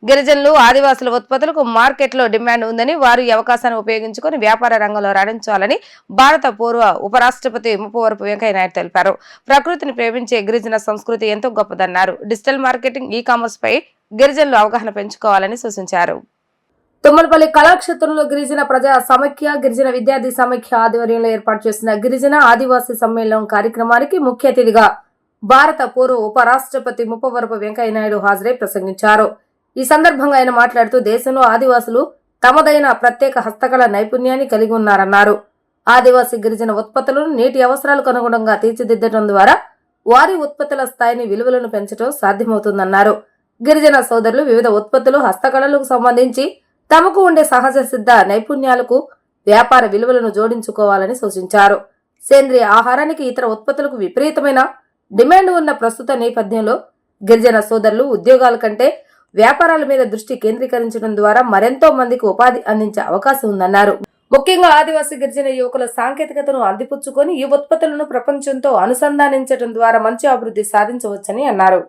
గిరిజనులు ఆదివాసుల ఉత్పత్తులకు మార్కెట్లో డిమాండ్ ఉందని, వారు ఈ అవకాశాన్ని ఉపయోగించుకుని వ్యాపార రంగంలో రాణించాలని భారత పూర్వ ఉపరాష్ట్రపతి ముప్పవరపు వెంకయ్య నాయుడు తెలిపారు. ప్రకృతిని ప్రేమించే గిరిజన సంస్కృతి ఎంతో గొప్పదన్నారు. డిజిటల్ మార్కెటింగ్, ఈ కామర్స్ పై గిరిజనులు అవగాహన పెంచుకోవాలని సూచించారు. తుమ్మలపల్లి కళాక్షేత్రంలో గిరిజన ప్రజా సమైక్య, గిరిజన విద్యార్థి సమైక్య ఆధ్వర్యంలో ఏర్పాటు చేసిన గిరిజన ఆదివాసీ సమ్మేళనం కార్యక్రమానికి ముఖ్య అతిథిగా భారత పూర్వ ఉపరాష్ట్రపతి ముప్పవరపు వెంకయ్య నాయుడు హాజరై ప్రసంగించారు. ఈ సందర్భంగా ఆయన మాట్లాడుతూ దేశంలో ఆదివాసులు తమదైన ప్రత్యేక హస్తకళ నైపుణ్యాన్ని కలిగి ఉన్నారన్నారు. ఆదివాసీ గిరిజన ఉత్పత్తులను నీటి అవసరాలకు అనుగుణంగా తీర్చిదిద్దడం ద్వారా వారి ఉత్పత్తుల స్థాయిని, విలువలను పెంచడం సాధ్యమవుతుందన్నారు. గిరిజన సోదరులు వివిధ ఉత్పత్తులు, హస్తకళలకు సంబంధించి తమకు ఉండే సహజ సిద్ధ నైపుణ్యాలకు వ్యాపార విలువలను జోడించుకోవాలని సూచించారు. సేంద్రియ ఆహారానికి, ఇతర ఉత్పత్తులకు విపరీతమైన డిమాండ్ ఉన్న ప్రస్తుత నేపథ్యంలో గిరిజన సోదరులు ఉద్యోగాల కంటే వ్యాపారాల మీద దృష్టి కేంద్రీకరించడం ద్వారా మరెంతో మందికి ఉపాధి అందించే అవకాశం ఉందన్నారు. ముఖ్యంగా ఆదివాసీ గిరిజన యువకుల సాంకేతికతను అందిపుచ్చుకొని ఈ ఉత్పత్తులను ప్రపంచంతో అనుసంధానించడం ద్వారా మంచి అభివృద్ధి సాధించవచ్చని అన్నారు.